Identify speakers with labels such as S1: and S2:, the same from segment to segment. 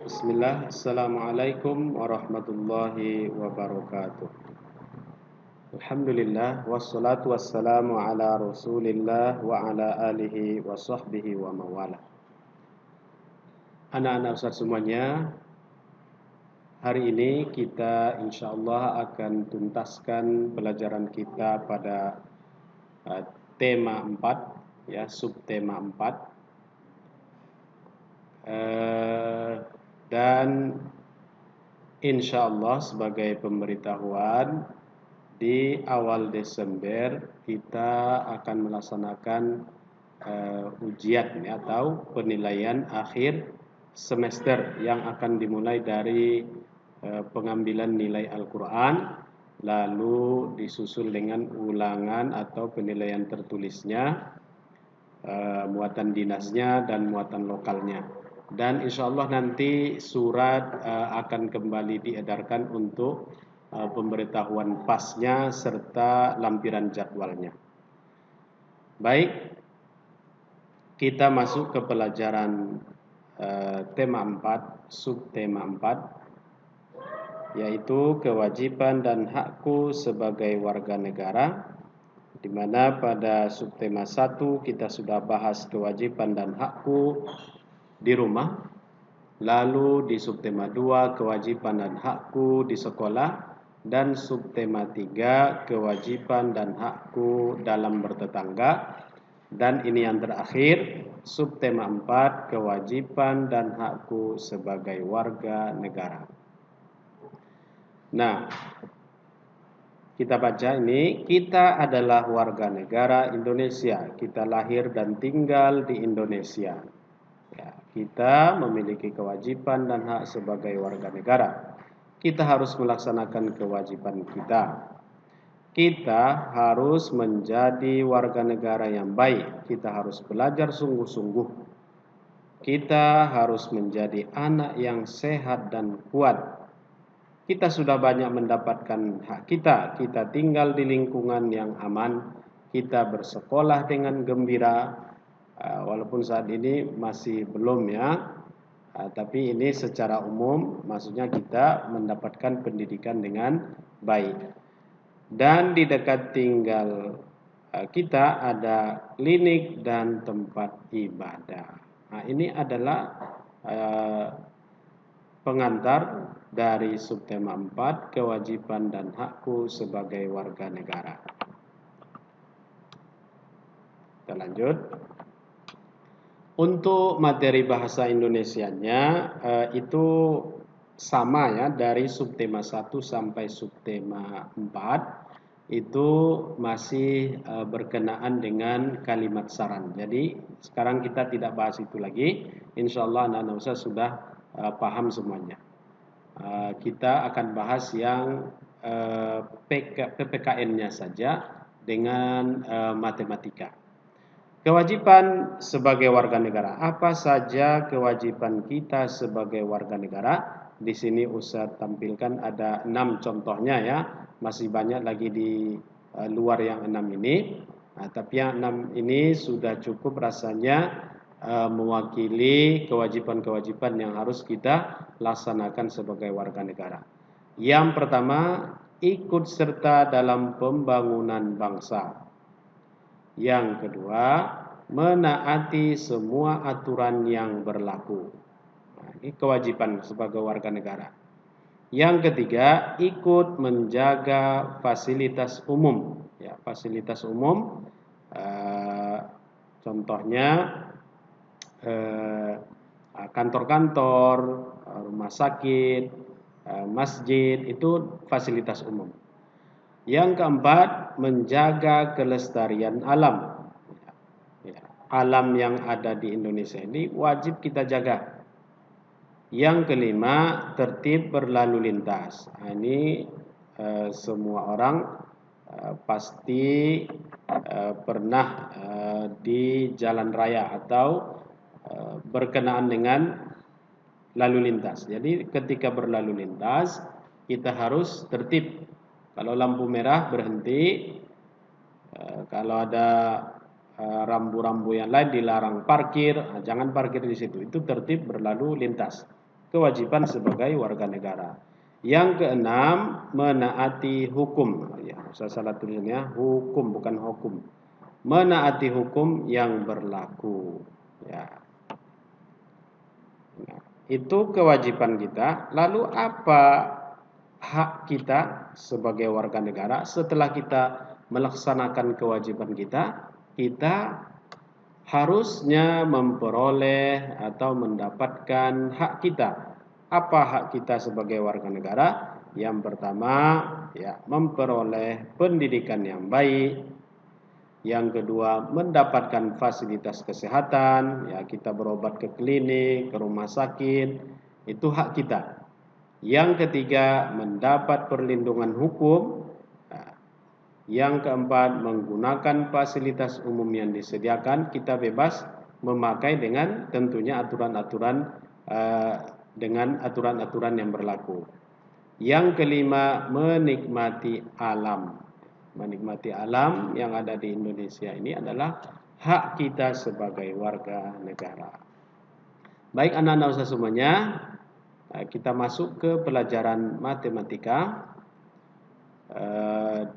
S1: Bismillah, Assalamualaikum warahmatullahi wabarakatuh. Alhamdulillah, wassalatu wassalamu ala rasulillah wa ala alihi wa sahbihi wa mawala. Anak-anak Ustaz semuanya, hari ini kita insyaallah akan tuntaskan pelajaran kita pada tema 4, ya, subtema 4. Dan insyaallah sebagai pemberitahuan, di awal Desember kita akan melaksanakan ujian atau penilaian akhir semester yang akan dimulai dari pengambilan nilai Al-Quran, lalu disusul dengan ulangan atau penilaian tertulisnya, muatan dinasnya dan muatan lokalnya. Dan insya Allah nanti surat akan kembali diedarkan untuk pemberitahuan pasnya serta lampiran jadwalnya. Baik, kita masuk ke pelajaran tema 4, subtema 4, yaitu kewajiban dan hakku sebagai warga negara, di mana pada subtema 1 kita sudah bahas kewajiban dan hakku di rumah. Lalu di subtema 2 kewajiban dan hakku di sekolah, dan subtema 3 kewajiban dan hakku dalam bertetangga, dan ini yang terakhir subtema 4 kewajiban dan hakku sebagai warga negara. Nah, kita baca ini, kita adalah warga negara Indonesia, kita lahir dan tinggal di Indonesia. Ya, kita memiliki kewajiban dan hak sebagai warga negara. Kita harus melaksanakan kewajiban kita. Kita harus menjadi warga negara yang baik. Kita harus belajar sungguh-sungguh. Kita harus menjadi anak yang sehat dan kuat. Kita sudah banyak mendapatkan hak kita. Kita tinggal di lingkungan yang aman. Kita bersekolah dengan gembira. Walaupun saat ini masih belum, ya. Tapi ini secara umum, maksudnya kita mendapatkan pendidikan dengan baik. Dan di dekat tinggal kita ada klinik dan tempat ibadah. Nah, ini adalah pengantar dari subtema 4, kewajiban dan hakku sebagai warga negara. Kita lanjut. Untuk materi bahasa Indonesianya itu sama, ya, dari subtema 1 sampai subtema 4 itu masih berkenaan dengan kalimat saran. Jadi sekarang kita tidak bahas itu lagi. Insyaallah anak-anak Ustaz sudah paham semuanya. Kita akan bahas yang PPKN-nya saja dengan matematika. Kewajiban sebagai warga negara. Apa saja kewajiban kita sebagai warga negara? Di sini Ustaz tampilkan ada 6 contohnya, ya. Masih banyak lagi di luar yang 6 ini. Nah, tapi yang 6 ini sudah cukup rasanya mewakili kewajiban-kewajiban yang harus kita laksanakan sebagai warga negara. Yang pertama, ikut serta dalam pembangunan bangsa. Yang kedua, menaati semua aturan yang berlaku. Nah, ini kewajiban sebagai warga negara. Yang ketiga, ikut menjaga fasilitas umum. Ya, fasilitas umum, contohnya kantor-kantor, rumah sakit, masjid, itu fasilitas umum. Yang keempat, menjaga kelestarian alam. Alam yang ada di Indonesia ini wajib kita jaga. Yang kelima, tertib berlalu lintas. Nah, ini semua orang pasti pernah di jalan raya atau berkenaan dengan lalu lintas. Jadi ketika berlalu lintas kita harus tertib. Kalau lampu merah berhenti, kalau ada rambu-rambu yang lain dilarang parkir, jangan parkir di situ. Itu tertib berlalu lintas. kewajiban sebagai warga negara. Yang keenam, menaati hukum. Ya, saya salah tulisnya, hukum bukan hukum. Menaati hukum yang berlaku. Ya. Nah, itu kewajiban kita. Lalu apa hak kita sebagai warga negara? Setelah kita melaksanakan kewajiban kita, kita harusnya memperoleh atau mendapatkan hak kita. Apa hak kita sebagai warga negara? Yang pertama, ya, memperoleh pendidikan yang baik. Yang kedua, mendapatkan fasilitas kesehatan, ya, kita berobat ke klinik, ke rumah sakit, itu hak kita. Yang ketiga, mendapat perlindungan hukum. Yang keempat, menggunakan fasilitas umum yang disediakan, kita bebas memakai dengan tentunya dengan aturan-aturan yang berlaku. Yang kelima, menikmati alam. Menikmati alam yang ada di Indonesia ini adalah hak kita sebagai warga negara. Baik anak-anak usaha semuanya, kita masuk ke pelajaran matematika.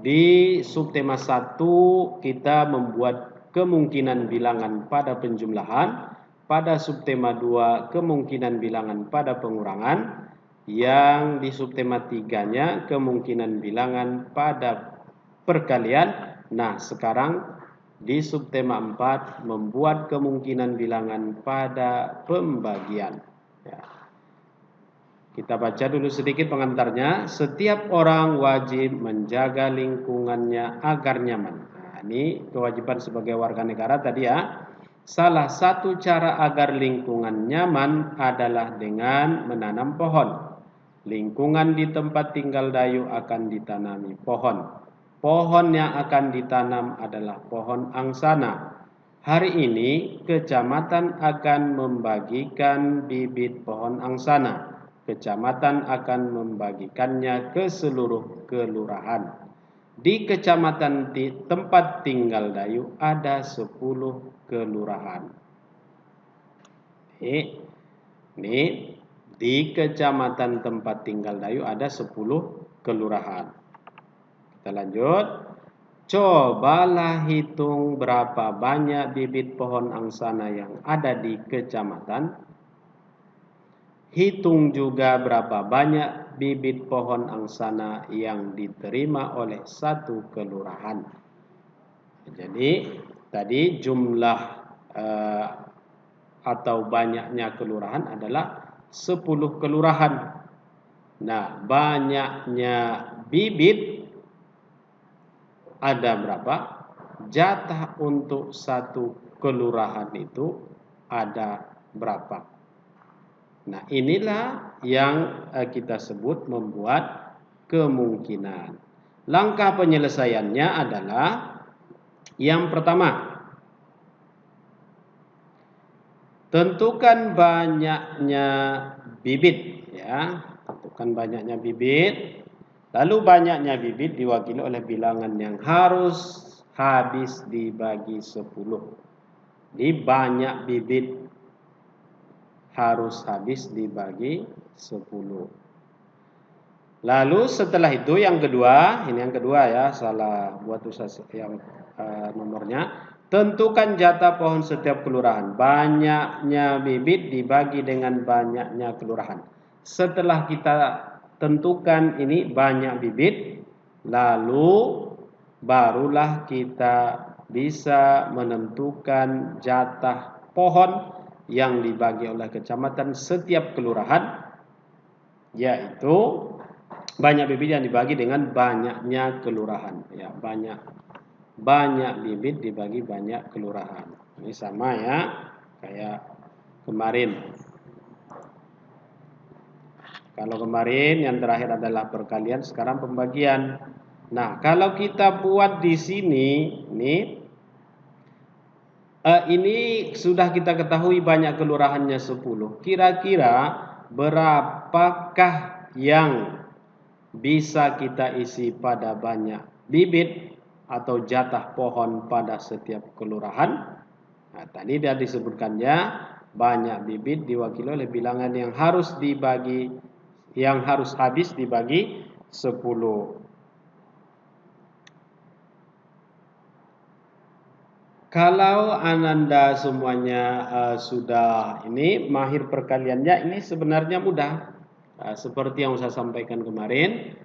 S1: Di subtema 1 kita membuat kemungkinan bilangan pada penjumlahan. Pada subtema 2 kemungkinan bilangan pada pengurangan. Yang di subtema 3-nya kemungkinan bilangan pada perkalian. Nah, sekarang di subtema 4 membuat kemungkinan bilangan pada pembagian. Ya. Kita baca dulu sedikit pengantarnya. Setiap orang wajib menjaga lingkungannya agar nyaman. Nah, ini kewajiban sebagai warga negara tadi ya. Salah satu cara agar lingkungan nyaman adalah dengan menanam pohon. Lingkungan di tempat tinggal Dayu akan ditanami pohon. Pohon yang akan ditanam adalah pohon angsana. Hari ini kecamatan akan membagikan bibit pohon angsana. Kecamatan akan membagikannya ke seluruh kelurahan. Di kecamatan tempat tinggal Dayu ada 10 kelurahan. Ini di kecamatan tempat tinggal Dayu ada 10 kelurahan. Kita lanjut. Cobalah hitung berapa banyak bibit pohon angsana yang ada di kecamatan. Hitung juga berapa banyak bibit pohon angsana yang diterima oleh satu kelurahan. Jadi tadi jumlah atau banyaknya kelurahan adalah 10 kelurahan. Nah, banyaknya bibit ada berapa? Jatah untuk satu kelurahan itu ada berapa? Nah, inilah yang kita sebut membuat kemungkinan. Langkah penyelesaiannya adalah yang pertama, tentukan banyaknya bibit, ya. Tentukan banyaknya bibit. Lalu banyaknya bibit diwakili oleh bilangan yang harus habis dibagi 10. Di banyak bibit harus habis dibagi 10. Lalu setelah itu yang kedua, ini yang kedua ya, salah buat usaha yang nomornya. Tentukan jatah pohon setiap kelurahan. Banyaknya bibit dibagi dengan banyaknya kelurahan. Setelah kita tentukan ini banyak bibit, lalu barulah kita bisa menentukan jatah pohon yang dibagi oleh kecamatan setiap kelurahan, yaitu banyak bibit yang dibagi dengan banyaknya kelurahan. Ya, banyak bibit dibagi banyak kelurahan. Ini sama ya, kayak kemarin. Kalau kemarin yang terakhir adalah perkalian, sekarang pembagian. Nah, kalau kita buat di sini, ini sudah kita ketahui banyak kelurahannya 10. Kira-kira berapakah yang bisa kita isi pada banyak bibit atau jatah pohon pada setiap kelurahan? Nah, tadi sudah disebutkannya banyak bibit diwakili oleh bilangan yang harus habis dibagi 10. Kalau Ananda semuanya sudah ini mahir perkaliannya, ini sebenarnya mudah. Seperti yang saya sampaikan kemarin,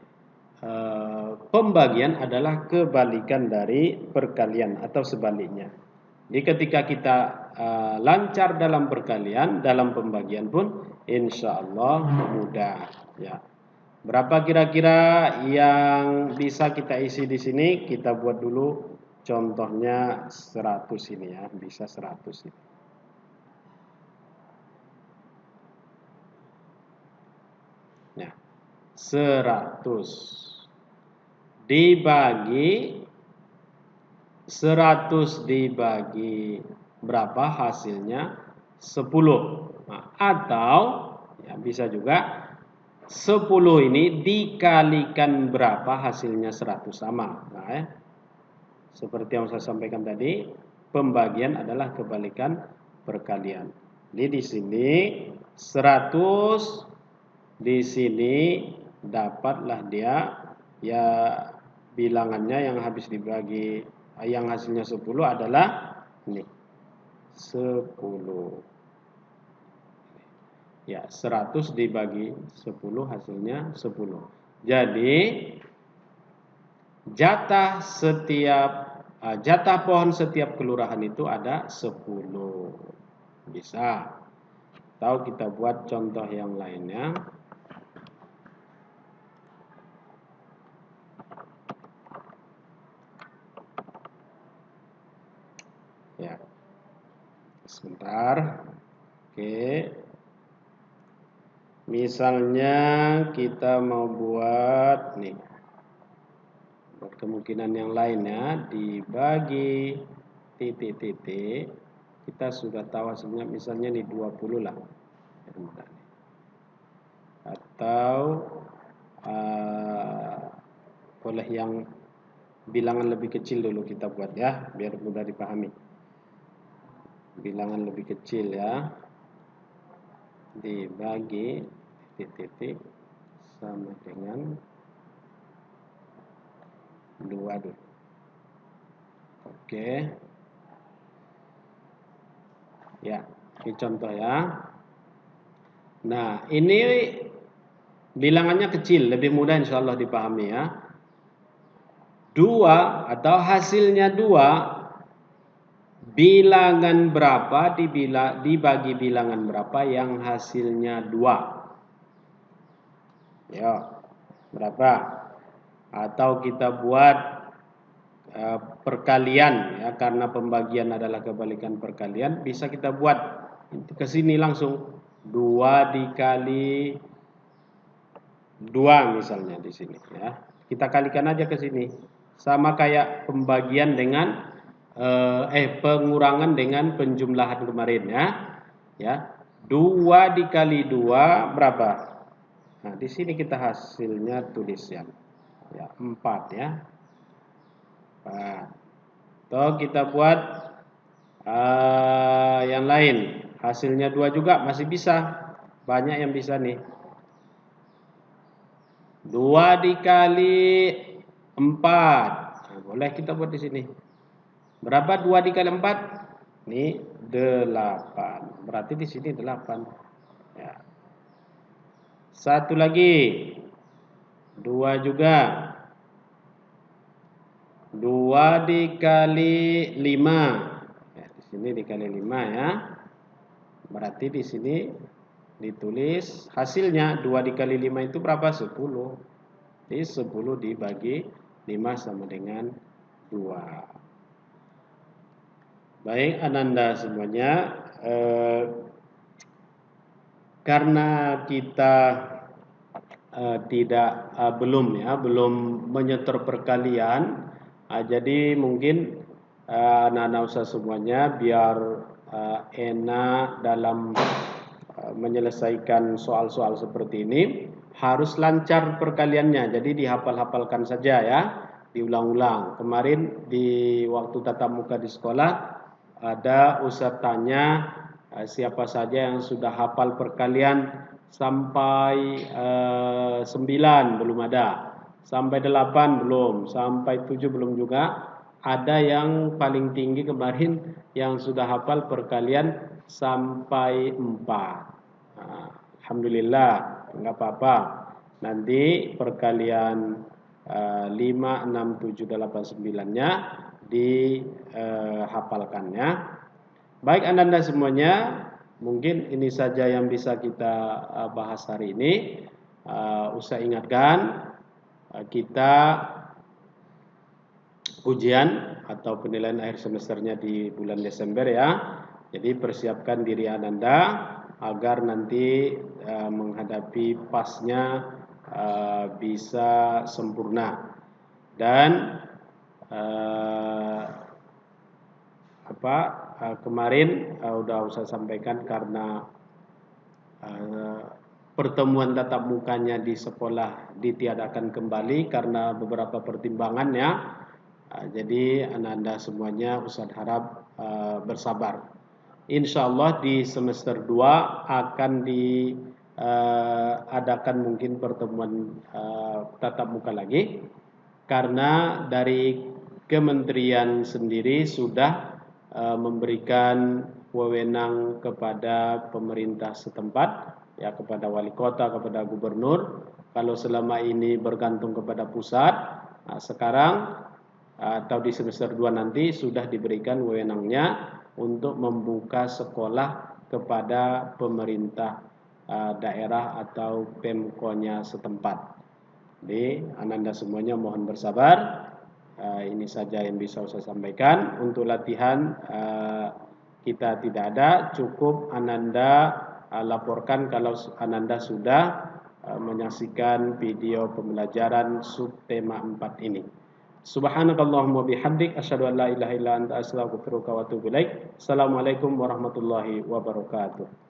S1: pembagian adalah kebalikan dari perkalian atau sebaliknya. Jadi ketika kita lancar dalam perkalian, dalam pembagian pun insya Allah mudah. Ya. Berapa kira-kira yang bisa kita isi di sini? Kita buat dulu contohnya 100 ini ya, bisa 100 ini. Nah, 100 dibagi 100 dibagi berapa hasilnya? 10. Nah, atau ya bisa juga 10 ini dikalikan berapa hasilnya 100 sama. Nah, seperti yang saya sampaikan tadi, pembagian adalah kebalikan perkalian. Jadi di sini 100, di sini dapatlah dia ya bilangannya yang habis dibagi, yang hasilnya 10 adalah ini 10. Ya, 100 dibagi 10 hasilnya 10. Jadi jatah pohon setiap kelurahan itu ada 10. Bisa. Atau kita buat contoh yang lainnya. Ya. Sebentar. Oke. Misalnya kita mau buat nih. Buat kemungkinan yang lainnya dibagi titik-titik. Kita sudah tahu hasilnya misalnya nih 20 lah. Atau boleh yang bilangan lebih kecil dulu kita buat ya, biar mudah dipahami. Bilangan lebih kecil ya, dibagi titik-titik sama dengan 2 dulu. Oke. Ya, ini contoh ya. Nah, ini bilangannya kecil, lebih mudah insya Allah dipahami ya. 2 atau hasilnya 2, bilangan berapa dibagi bilangan berapa yang hasilnya 2. Ya, berapa? Atau kita buat perkalian ya, karena pembagian adalah kebalikan perkalian, bisa kita buat ke sini langsung 2 dikali 2 misalnya di sini ya. Kita kalikan aja ke sini. Sama kayak pembagian dengan pengurangan dengan penjumlahan kemarin ya. Ya. 2 dikali 2 berapa? Nah, di sini kita hasilnya tulis ya. Ya, 4 ya. 4. Atau kita buat yang lain. Hasilnya 2 juga masih bisa. Banyak yang bisa nih. 2 dikali 4. Nah, boleh kita buat di sini. Berapa 2 dikali 4? Ini 8. Berarti di sini 8. Ya. Satu lagi. 2 juga. 2 dikali 5. Ya, di sini dikali 5 ya. Berarti di sini ditulis hasilnya 2 dikali 5 itu berapa? 10. Jadi 10 dibagi 5 sama dengan 2. Baik Ananda semuanya, karena kita belum menyetor perkalian, jadi mungkin anak-anak usaha semuanya biar enak dalam menyelesaikan soal-soal seperti ini harus lancar perkaliannya. Jadi dihafal-hafalkan saja ya, diulang-ulang. Kemarin di waktu tatap muka di sekolah ada Ustaz tanya Siapa saja yang sudah hafal perkalian sampai 9 belum ada, sampai 8 belum, sampai 7 belum juga. Ada yang paling tinggi kemarin yang sudah hafal perkalian sampai 4. Alhamdulillah, enggak apa-apa. Nanti perkalian 5, 6, 7, 8, 9-nya dihafalkannya. Baik Ananda semuanya, mungkin ini saja yang bisa kita bahas hari ini. Usah ingatkan, kita ujian atau penilaian akhir semesternya di bulan Desember ya. Jadi persiapkan diri Ananda agar nanti menghadapi pasnya bisa sempurna. Dan kemarin udah saya sampaikan karena pertemuan tatap mukanya di sekolah ditiadakan kembali karena beberapa pertimbangan ya. Jadi Anda semuanya Ustaz harap bersabar. Insya Allah di semester 2 akan diadakan mungkin pertemuan tatap muka lagi. Karena dari kementerian sendiri sudah memberikan wewenang kepada pemerintah setempat, ya kepada wali kota, kepada gubernur. Kalau selama ini bergantung kepada pusat, sekarang atau di semester 2 nanti sudah diberikan wewenangnya untuk membuka sekolah kepada pemerintah daerah atau Pemkonya setempat. Jadi Ananda semuanya mohon bersabar. Ini saja yang bisa saya sampaikan. Untuk latihan kita tidak ada, cukup Ananda laporkan kalau Ananda sudah menyaksikan video pembelajaran subtema 4 ini. Subhanakallahumma bihamdik asyhadu an la ilaha illa anta astaghfiruka wa atubu ilaik. Assalamualaikum warahmatullahi wabarakatuh.